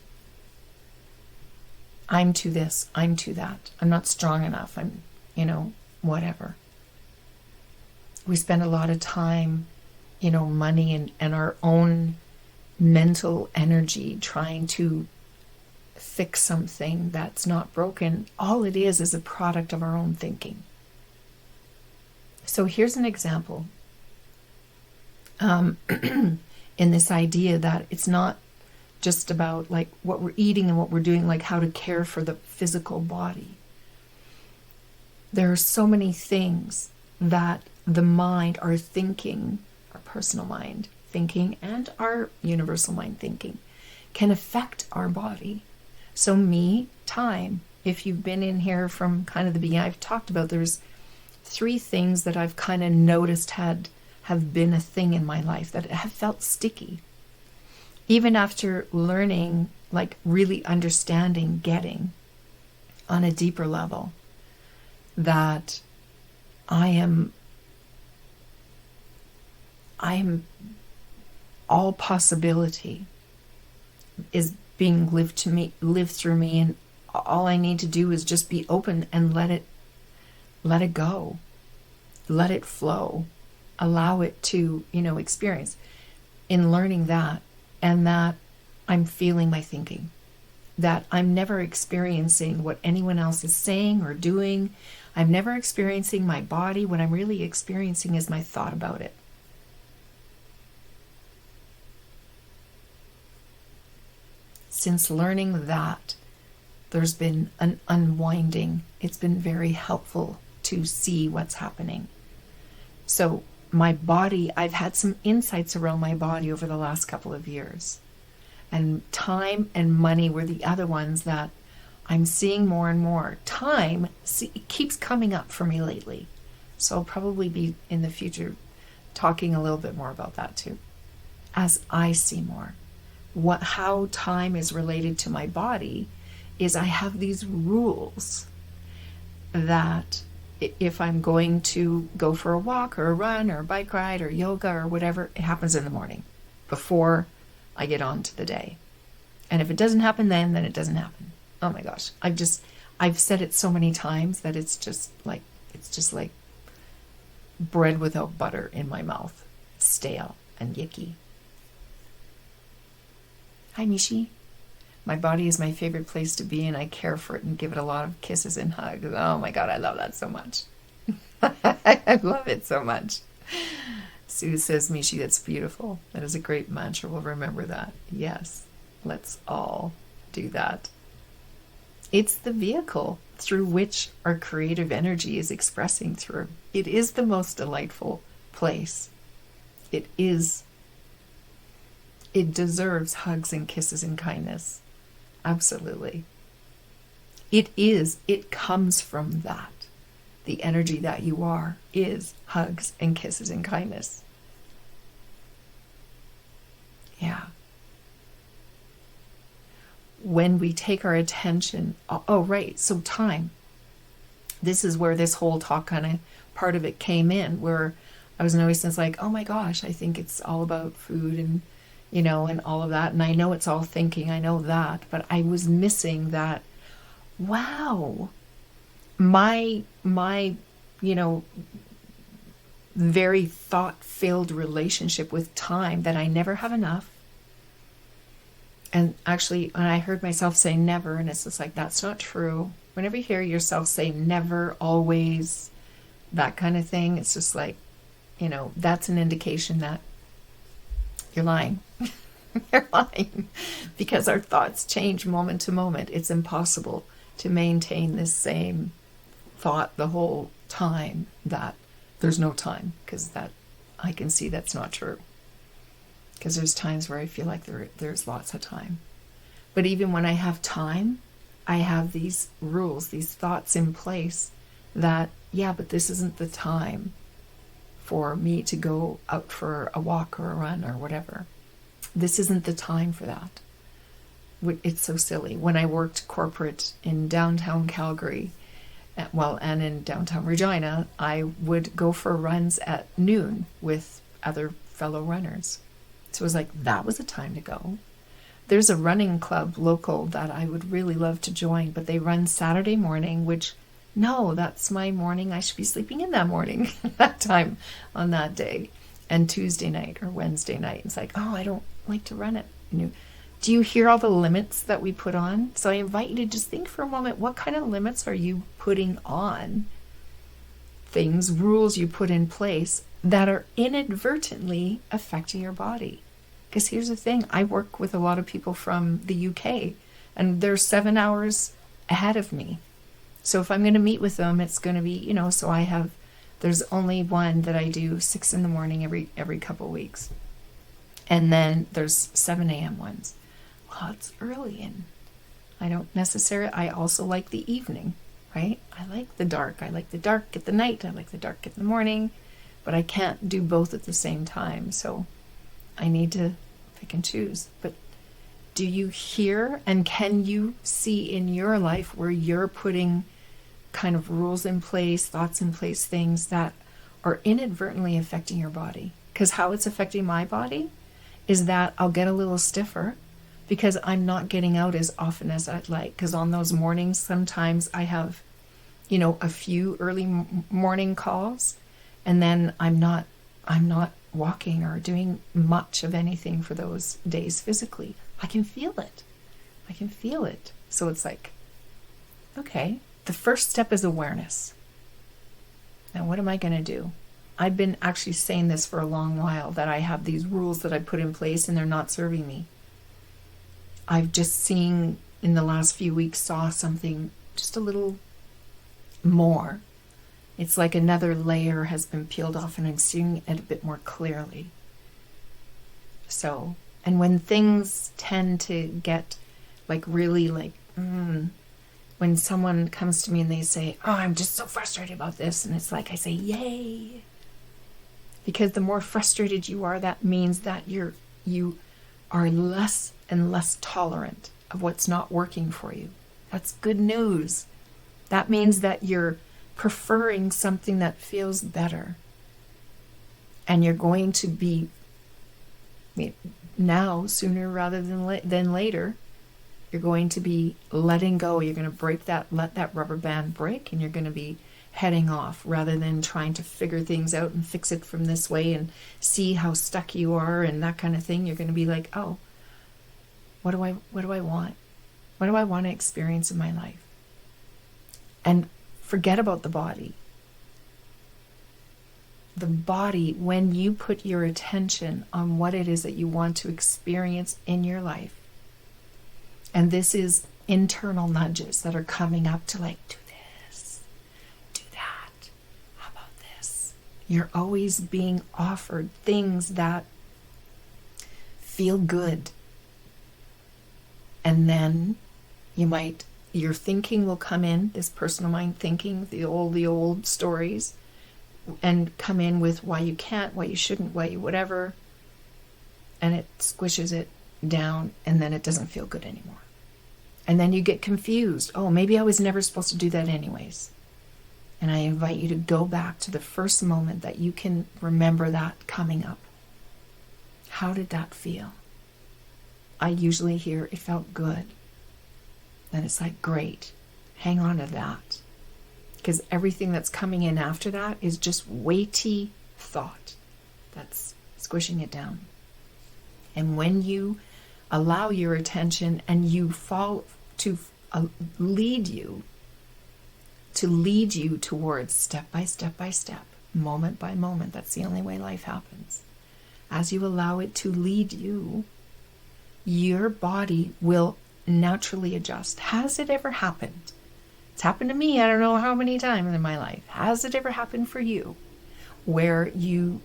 Speaker 1: I'm too this. I'm too that. I'm not strong enough. I'm, whatever. We spend a lot of time, money and our own mental energy trying to fix something that's not broken. All it is a product of our own thinking. So here's an example. In this idea that it's not just about what we're eating and what we're doing, how to care for the physical body. There are so many things that the mind, our thinking, our personal mind thinking, and our universal mind thinking can affect our body. So time, if you've been in here from kind of the beginning, I've talked about there's 3 things that I've kind of noticed have been a thing in my life that have felt sticky. Even after learning, really understanding, getting on a deeper level that I am all possibility is being lived through me, and all I need to do is just be open and let it go, let it flow, allow it to experience. In learning that, and that I'm feeling my thinking, that I'm never experiencing what anyone else is saying or doing. I'm never experiencing my body. What I'm really experiencing is my thought about it. Since learning that, there's been an unwinding. It's been very helpful to see what's happening. So my body, I've had some insights around my body over the last couple of years. And time and money were the other ones that I'm seeing more and more. Time it keeps coming up for me lately. So I'll probably be in the future talking a little bit more about that too. As I see more. How time is related to my body is I have these rules that if I'm going to go for a walk or a run or a bike ride or yoga or whatever, it happens in the morning before I get on to the day. And if it doesn't happen then it doesn't happen. Oh my gosh. I've said it so many times that it's just like bread without butter in my mouth. Stale and yicky. Hi, Mishi. My body is my favorite place to be, and I care for it and give it a lot of kisses and hugs. Oh my God, I love that so much. I love it so much. Sue says, Mishi, that's beautiful. That is a great mantra. We'll remember that. Yes, let's all do that. It's the vehicle through which our creative energy is expressing through. It is the most delightful place. It deserves hugs and kisses and kindness. Absolutely. It comes from that. The energy that you are is hugs and kisses and kindness. Yeah. When we take our attention, right, so time. This is where this whole talk kind of part of it came in, where I was always since like, oh my gosh, I think it's all about food and, and all of that. And I know it's all thinking, I know that, but I was missing that, wow, my very thought-filled relationship with time, that I never have enough. And actually, when I heard myself say never, and it's just like, that's not true. Whenever you hear yourself say never, always, that kind of thing, it's just like, that's an indication that you're lying. You're lying. Because our thoughts change moment to moment. It's impossible to maintain this same thought the whole time that there's no time, because that I can see that's not true. Because there's times where I feel like there's lots of time. But even when I have time, I have these rules, these thoughts in place that, yeah, but this isn't the time for me to go out for a walk or a run or whatever. This isn't the time for that. It's so silly. When I worked corporate in downtown Calgary, and in downtown Regina, I would go for runs at noon with other fellow runners. So it was like, that was a time to go. There's a running club local that I would really love to join, but they run Saturday morning, which, no, that's my morning. I should be sleeping in that morning, that time on that day. And Tuesday night or Wednesday night, it's like, oh, I don't like to run at noon. Do you hear all the limits that we put on? So I invite you to just think for a moment, what kind of limits are you putting on? Things, rules you put in place that are inadvertently affecting your body. Because here's the thing, I work with a lot of people from the UK, and they're 7 hours ahead of me. So if I'm going to meet with them, it's going to be, so there's only one that I do 6 in the morning every couple of weeks. And then there's 7 a.m. ones. Well, it's early, and I also like the evening, right? I like the dark. I like the dark at the night. I like the dark at the morning. But I can't do both at the same time, so I need to pick and choose. But do you hear and can you see in your life where you're putting kind of rules in place, thoughts in place, things that are inadvertently affecting your body? Because how it's affecting my body is that I'll get a little stiffer because I'm not getting out as often as I'd like. Because on those mornings, sometimes I have, a few early morning calls, and then I'm not walking or doing much of anything for those days physically. I can feel it. So it's like, okay, the first step is awareness. Now, what am I going to do? I've been actually saying this for a long while, that I have these rules that I put in place and they're not serving me. I've just seen in the last few weeks, saw something just a little more It's like another layer has been peeled off and I'm seeing it a bit more clearly. So, and when things tend to get like really like, when someone comes to me and they say, oh, I'm just so frustrated about this. And it's like, I say, yay. Because the more frustrated you are, that means that you are less and less tolerant of what's not working for you. That's good news. That means that you're preferring something that feels better. And you're going to be, now, sooner rather than later, you're going to be letting go. You're going to let that rubber band break, and you're going to be heading off rather than trying to figure things out and fix it from this way and see how stuck you are and that kind of thing. You're going to be like, oh, what do I want? What do I want to experience in my life? And forget about the body. The body, when you put your attention on what it is that you want to experience in your life, and this is internal nudges that are coming up to like, do this, do that, how about this? You're always being offered things that feel good. And then your thinking will come in, this personal mind thinking, the old stories, and come in with why you can't, why you shouldn't, why you whatever, and it squishes it down, and then it doesn't feel good anymore. And then you get confused. Oh, maybe I was never supposed to do that anyways. And I invite you to go back to the first moment that you can remember that coming up. How did that feel? I usually hear it felt good. Then it's like, great, hang on to that. Because everything that's coming in after that is just weighty thought that's squishing it down. And when you allow your attention and you fall to lead you towards step by step, moment by moment, that's the only way life happens. As you allow it to lead you, your body will naturally adjust. Has it ever happened? It's happened to me, I don't know how many times in my life. Has it ever happened for you? Where you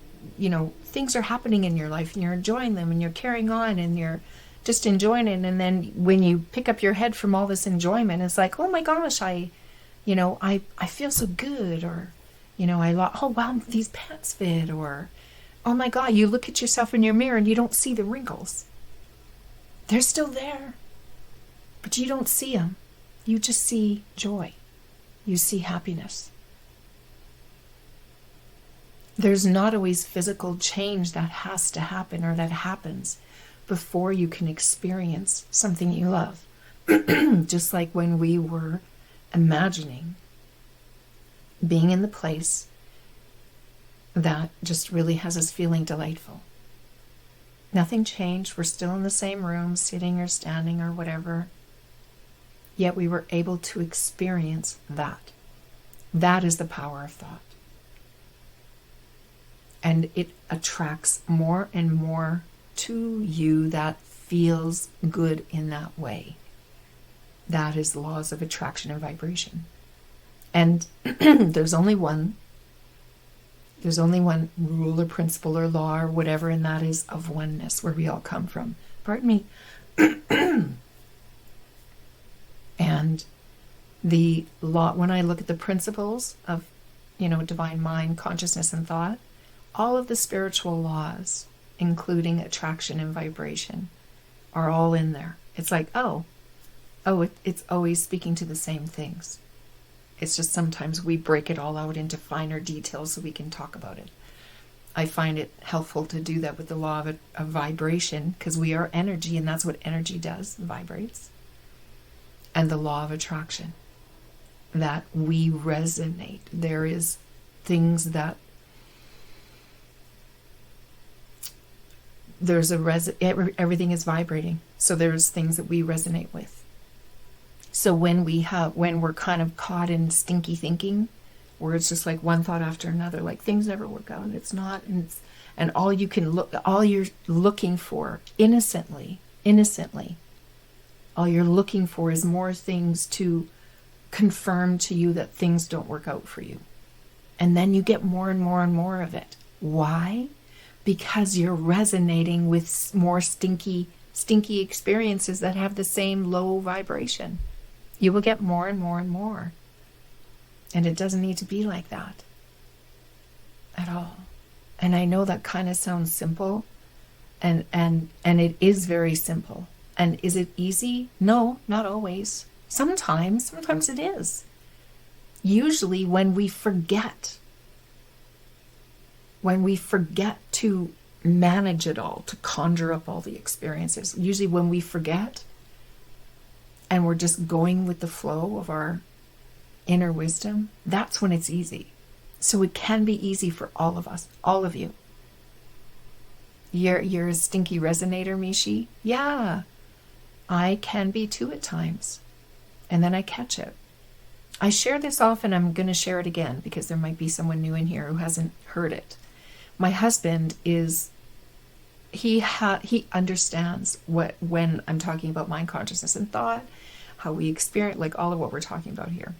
Speaker 1: things are happening in your life and you're enjoying them and you're carrying on and you're just enjoying it. And then when you pick up your head from all this enjoyment, it's like, oh my gosh, I feel so good. Or, oh wow, these pants fit. Or, oh my God, you look at yourself in your mirror and you don't see the wrinkles. They're still there, but you don't see them. You just see joy. You see happiness. There's not always physical change that has to happen or that happens before you can experience something you love. Just like when we were imagining being in the place that just really has us feeling delightful. Nothing changed. We're still in the same room, sitting or standing or whatever. Yet we were able to experience that. That is the power of thought. And it attracts more and more to you that feels good in that way. That is laws of attraction and vibration. And there's only one rule or principle or law or whatever, and that is of oneness, where we all come from. Pardon me. And the law, when I look at the principles of, divine mind, consciousness, and thought, all of the spiritual laws, including attraction and vibration, are all in there. It's like, it's always speaking to the same things. It's just sometimes we break it all out into finer details so we can talk about it. I find it helpful to do that with the law of vibration, because we are energy, and that's what energy does, vibrates. And the law of attraction, that we resonate. There is things that everything is vibrating. So there's things that we resonate with. So when we're kind of caught in stinky thinking, where it's just like one thought after another, like things never work out, and all you're looking for innocently, all you're looking for is more things to confirm to you that things don't work out for you. And then you get more and more and more of it. Why? Because you're resonating with more stinky experiences that have the same low vibration. You will get more and more and more. And it doesn't need to be like that at all. And I know that kind of sounds simple, and it is very simple. And is it easy? No, not always. Sometimes it is. Usually when we forget to manage it all, to conjure up all the experiences, usually when we forget and we're just going with the flow of our inner wisdom, that's when it's easy. So it can be easy for all of us, all of you. You're a stinky resonator, Mishi. Yeah, I can be too at times. And then I catch it. I share this often. I'm going to share it again because there might be someone new in here who hasn't heard it. My husband is, he understands when I'm talking about mind consciousness and thought, how we experience, like all of what we're talking about here.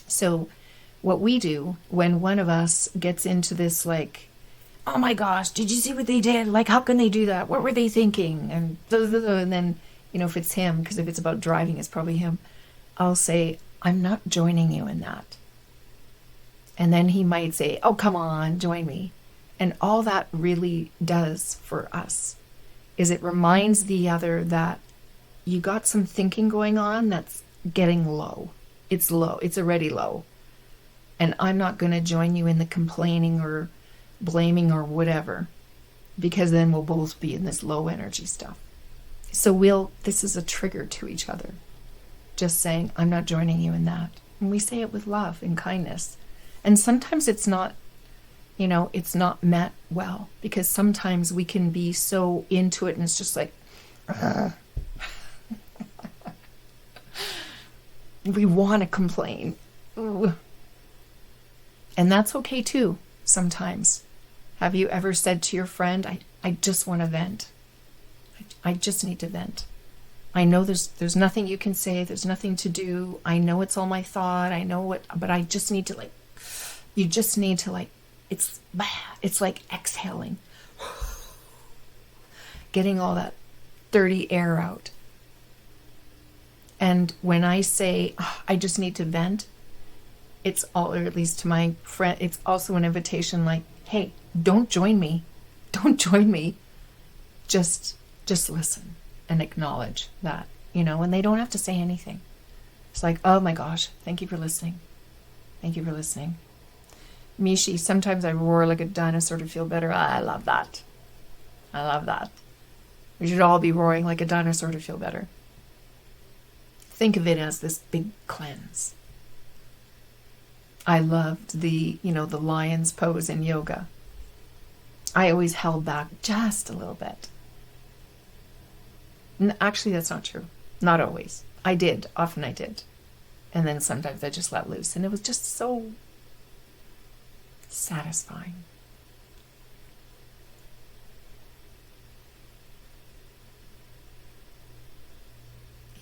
Speaker 1: So what we do when one of us gets into this, like, oh my gosh, did you see what they did? Like, how can they do that? What were they thinking? And then, if it's him, because if it's about driving, it's probably him, I'll say, I'm not joining you in that. And then he might say, oh, come on, join me. And all that really does for us is it reminds the other that you got some thinking going on that's getting low. It's low. It's already low. And I'm not going to join you in the complaining or blaming or whatever, because then we'll both be in this low energy stuff. So this is a trigger to each other. Just saying, I'm not joining you in that. And we say it with love and kindness. And sometimes it's not, it's not met well, because sometimes we can be so into it and it's just like, we want to complain. Ooh. And that's okay too, sometimes. Have you ever said to your friend, I just want to vent. I just need to vent. I know there's nothing you can say, there's nothing to do. I know it's all my thought. I know what, but I just need to you just need to it's like exhaling. Getting all that dirty air out. And when I say, I just need to vent, it's all, or at least to my friend, it's also an invitation like, hey, don't join me. Don't join me. Just listen and acknowledge that, and they don't have to say anything. It's like, oh my gosh, thank you for listening. Thank you for listening. Mishi, sometimes I roar like a dinosaur to feel better. I love that. I love that. We should all be roaring like a dinosaur to feel better. Think of it as this big cleanse. I loved the lion's pose in yoga. I always held back just a little bit. Actually, that's not true. Not always. I did. Often I did. And then sometimes I just let loose. And it was just so satisfying.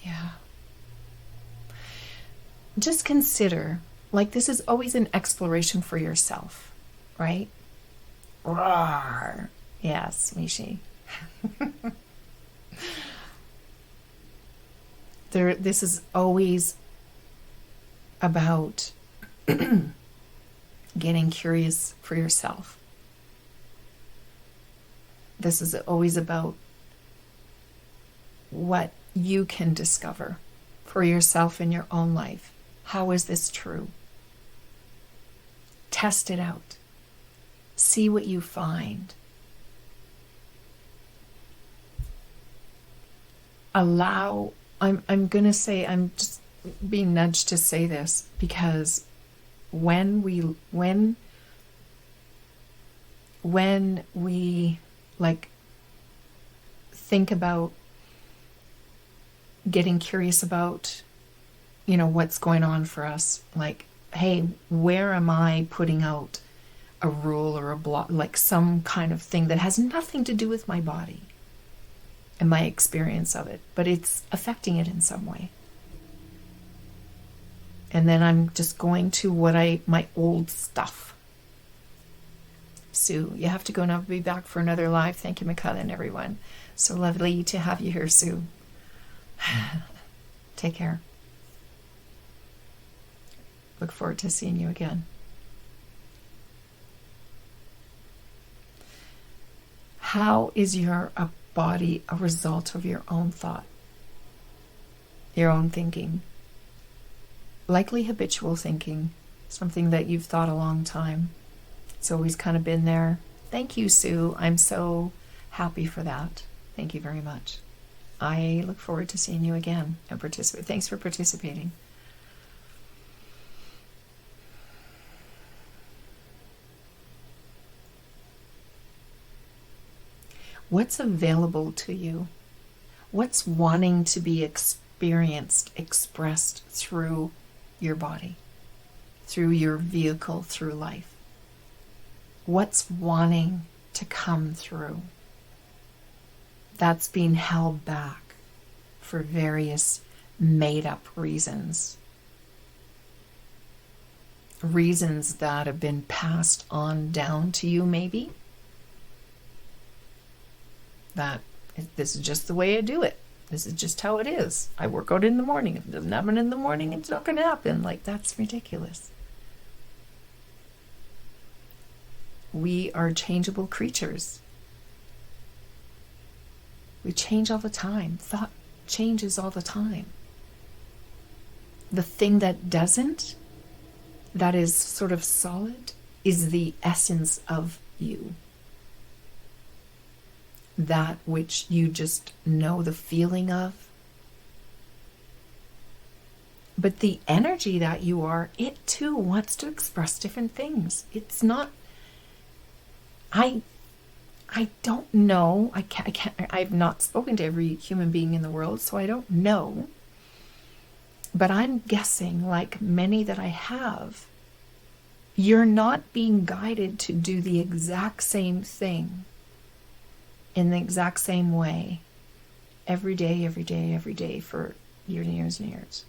Speaker 1: Yeah. Just consider, this is always an exploration for yourself, right? Roar. Yes, Mishi. This is always about getting curious for yourself. This is always about what you can discover for yourself in your own life. How is this true? Test it out. See what you find. I'm going to say, I'm just being nudged to say this, because when we think about getting curious about, what's going on for us, hey, where am I putting out a rule or a block, some kind of thing that has nothing to do with my body and my experience of it, but it's affecting it in some way. And then I'm just going to my old stuff. Sue, you have to go now. I'll be back for another live. Thank you, Michaela and everyone. So lovely to have you here, Sue. Take care. Look forward to seeing you again. How is your body a result of your own thought? Your own thinking? Likely habitual thinking, something that you've thought a long time. It's always kind of been there. Thank you, Sue. I'm so happy for that. Thank you very much. I look forward to seeing you again and participate. Thanks for participating. What's available to you? What's wanting to be experienced, expressed through your body, through your vehicle, through life? What's wanting to come through? That's being held back for various made-up reasons. Reasons that have been passed on down to you, maybe. That this is just the way I do it. This is just how it is. I work out in the morning. If it doesn't happen in the morning, it's not going to happen. Like, that's ridiculous. We are changeable creatures. We change all the time. Thought changes all the time. The thing that doesn't, that is sort of solid, is the essence of you. That which you just know the feeling of. But the energy that you are, it too wants to express different things. It's not, I don't know. I've not spoken to every human being in the world, so I don't know. But I'm guessing, like many that I have, you're not being guided to do the exact same thing in the exact same way every day for years and years and years.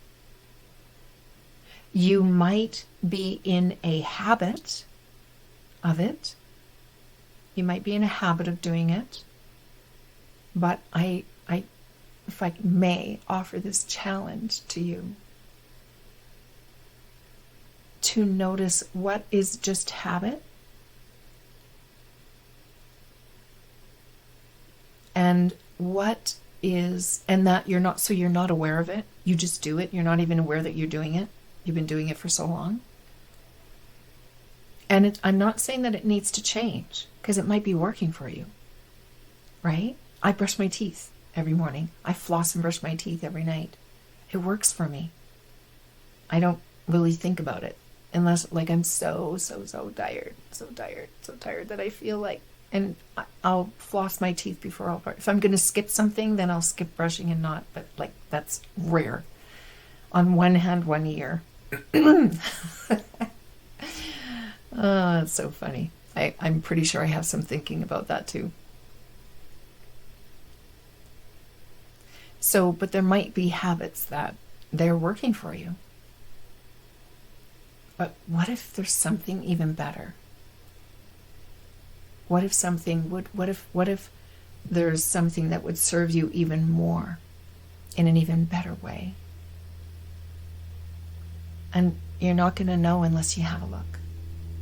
Speaker 1: You might be in a habit of it. You might be in a habit of doing it. But I if I may offer this challenge to you, to notice what is just habit and what is, and that you're not aware of it. You just do it. You're not even aware that you're doing it. You've been doing it for so long. And I'm not saying that it needs to change, because it might be working for you, right? I brush my teeth every morning. I floss and brush my teeth every night. It works for me. I don't really think about it unless, like, I'm so tired that I feel like, and I'll floss my teeth before I'll brush. If I'm going to skip something, then I'll skip brushing and not, but like, that's rare. On one hand, 1 year. Oh, it's so funny. I'm pretty sure I have some thinking about that too. So, but there might be habits that they're working for you. But what if there's something even better? What if there's something that would serve you even more in an even better way? And you're not going to know unless you have a look.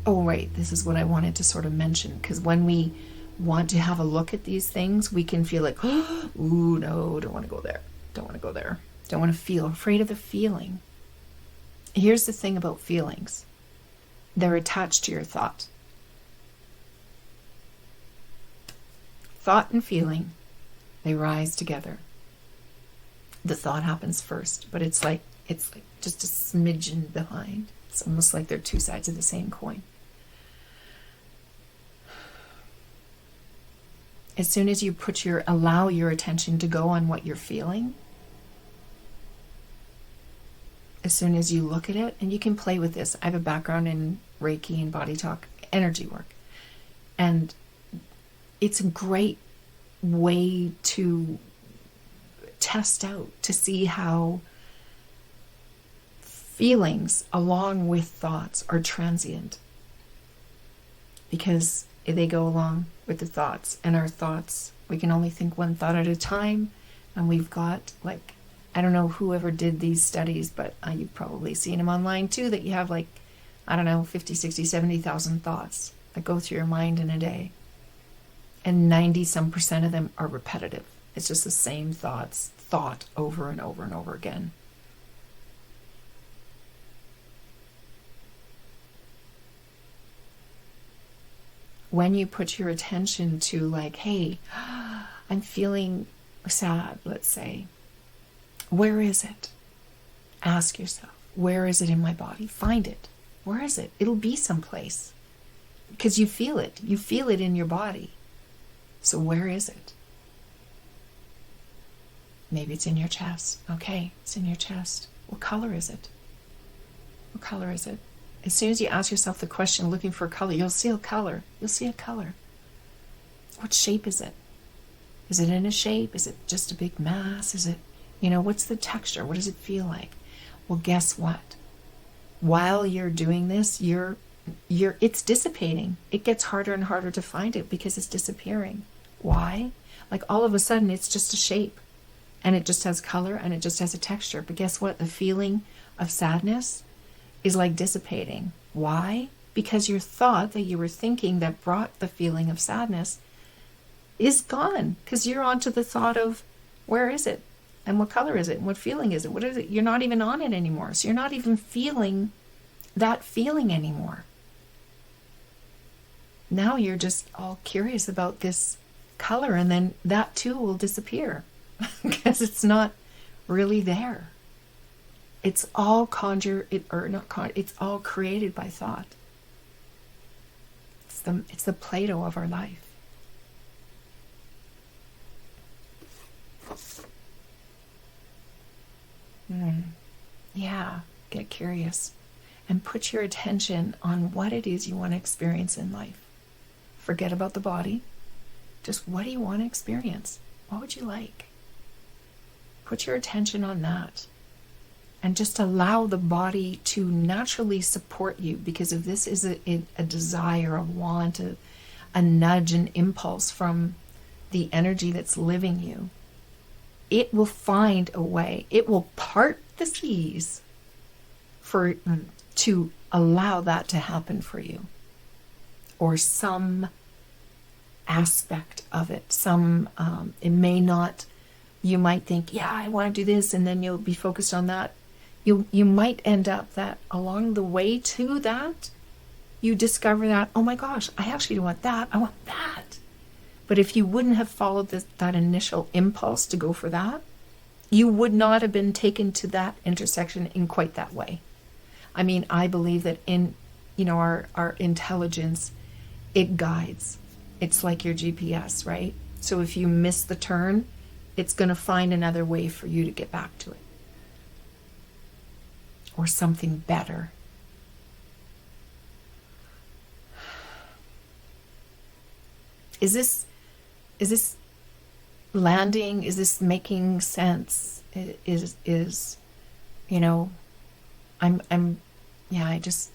Speaker 1: Oh, right, this is what I wanted to sort of mention, because when we want to have a look at these things, we can feel like, oh, ooh, no, don't want to go there. Don't want to go there. Don't want to feel. Afraid of the feeling. Here's the thing about feelings. They're attached to your thought. Thought and feeling, they rise together. The thought happens first, but it's like just a smidgen behind. It's almost like they're two sides of the same coin. As soon as you allow your attention to go on what you're feeling, as soon as you look at it, and you can play with this. I have a background in Reiki and body talk, energy work. And it's a great way to test out, to see how feelings along with thoughts are transient because they go along with the thoughts, and our thoughts, we can only think one thought at a time, and we've got, like, I don't know whoever did these studies, but you've probably seen them online too, that you have, like, I don't know, 50, 60, 70,000 thoughts that go through your mind in a day. And 90% of them are repetitive. It's just the same thought over and over and over again. When you put your attention to, like, hey, I'm feeling sad, let's say. Where is it? Ask yourself, where is it in my body? Find it. Where is it? It'll be someplace. Because you feel it. You feel it in your body. So where is it? Maybe it's in your chest. Okay, it's in your chest. What color is it? What color is it? As soon as you ask yourself the question looking for a color, you'll see a color. You'll see a color. What shape is it? Is it in a shape? Is it just a big mass? Is it, what's the texture? What does it feel like? Well, guess what? While you're doing this, it's dissipating. It gets harder and harder to find it because it's disappearing. Why? Like, all of a sudden, it's just a shape, and it just has color, and it just has a texture. But guess what? The feeling of sadness is like dissipating. Why? Because your thought that you were thinking that brought the feeling of sadness is gone, because you're onto the thought of where is it, and what color is it, and what feeling is it, what is it? You're not even on it anymore, so you're not even feeling that feeling anymore. Now you're just all curious about this color, and then that too will disappear because it's not really there. It's all it's all created by thought. It's the Play-Doh of our life. Yeah, get curious and put your attention on what it is you want to experience in life. Forget about the body. Just, what do you want to experience? What would you like? Put your attention on that. And just allow the body to naturally support you, because if this is a desire, a want, a nudge, an impulse from the energy that's living you, it will find a way. It will part the seas to allow that to happen for you, or some aspect of it. It may not. You might think, yeah, I want to do this, and then you'll be focused on that. You might end up that along the way to that, you discover that, oh my gosh, I actually want that. I want that. But if you wouldn't have followed that initial impulse to go for that, you would not have been taken to that intersection in quite that way. I mean, I believe that in, our intelligence, it guides. It's like your GPS, right? So if you miss the turn, it's going to find another way for you to get back to it. Or something better. Is this landing? Is this making sense? I just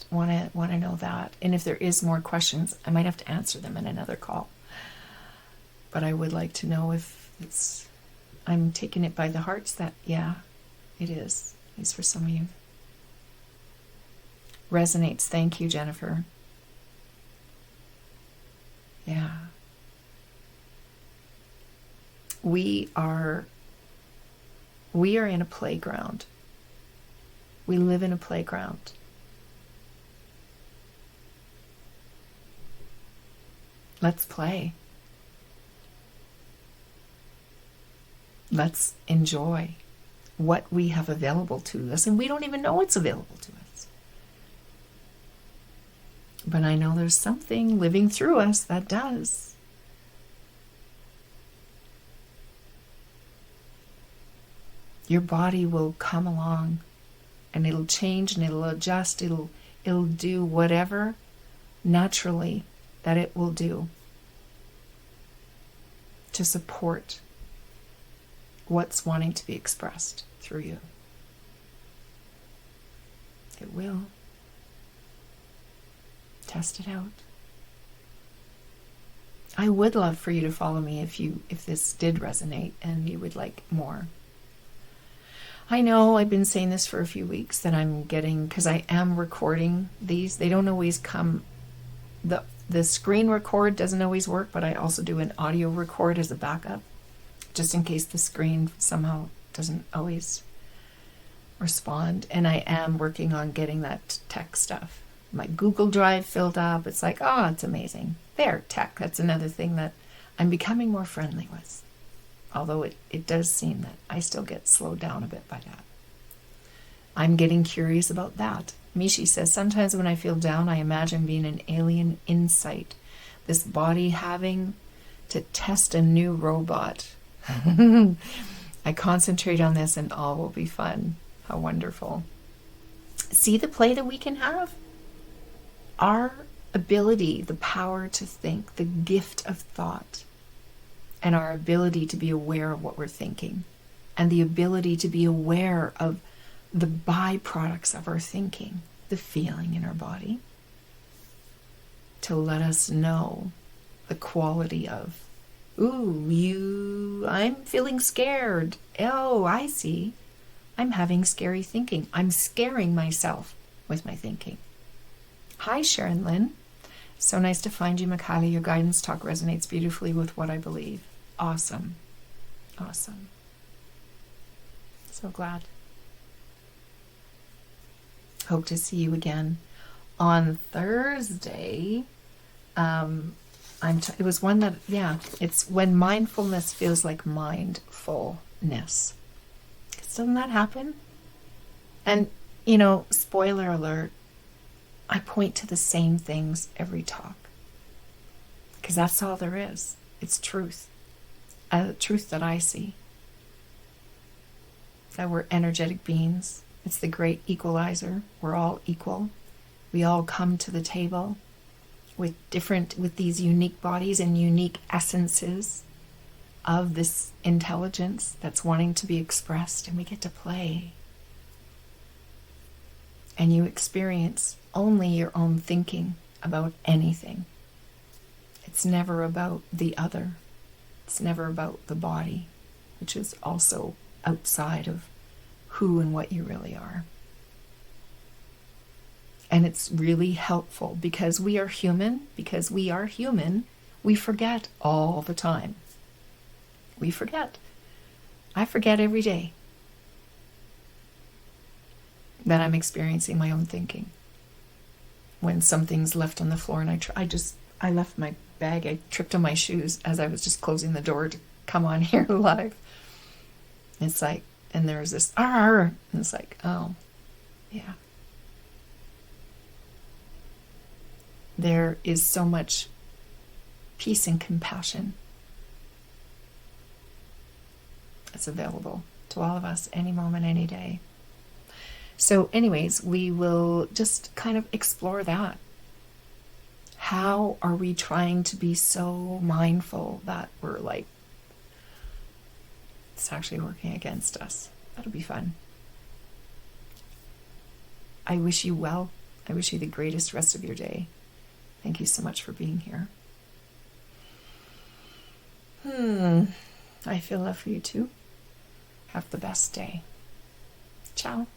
Speaker 1: want to know that. And if there is more questions, I might have to answer them in another call. But I would like to know if I'm taking it by the hearts that, yeah, it is. At least for some of you. Resonates. Thank you, Jennifer. Yeah. We are in a playground. We live in a playground. Let's play. Let's enjoy what we have available to us, and we don't even know it's available to us. But I know there's something living through us that does. Your body will come along, and it'll change, and it'll adjust, it'll do whatever naturally that it will do to support what's wanting to be expressed through you. It will. Test it out. I would love for you to follow me if this did resonate and you would like more. I know I've been saying this for a few weeks that I'm getting, because I am recording these. They don't always come, the screen record doesn't always work, but I also do an audio record as a backup, just in case the screen somehow doesn't always respond. And I am working on getting that tech stuff. My Google Drive filled up. It's like, oh, it's amazing. There, tech. That's another thing that I'm becoming more friendly with. Although it does seem that I still get slowed down a bit by that. I'm getting curious about that. Mishi says, sometimes when I feel down, I imagine being an alien insight. This body having to test a new robot. I concentrate on this and all will be fun. How wonderful. See the play that we can have? Our ability, the power to think, the gift of thought, and our ability to be aware of what we're thinking, and the ability to be aware of the byproducts of our thinking, the feeling in our body, to let us know the quality of, ooh, I'm feeling scared. Oh, I see. I'm having scary thinking. I'm scaring myself with my thinking. Hi, Sharon Lynn. So nice to find you, Michaela. Your guidance talk resonates beautifully with what I believe. Awesome. Awesome. So glad. Hope to see you again on Thursday. It was one that, it's when mindfulness feels like mindfulness. Doesn't that happen? And, spoiler alert, I point to the same things every talk. Because that's all there is. It's truth. Truth that I see. That we're energetic beings. It's the great equalizer. We're all equal. We all come to the table with these unique bodies and unique essences of this intelligence that's wanting to be expressed, and we get to play. And you experience only your own thinking about anything. It's never about the other. It's never about the body, which is also outside of who and what you really are. And it's really helpful because we are human. We forget all the time. We forget. I forget every day that I'm experiencing my own thinking. When something's left on the floor and I left my bag, I tripped on my shoes as I was just closing the door to come on here live. It's like, and there's this, and it's like, oh, yeah. There is so much peace and compassion that's available to all of us any moment, any day. So anyways, we will just kind of explore that. How are we trying to be so mindful that we're like, it's actually working against us? That'll be fun. I wish you well. I wish you the greatest rest of your day. Thank you so much for being here. I feel love for you too. Have the best day. Ciao.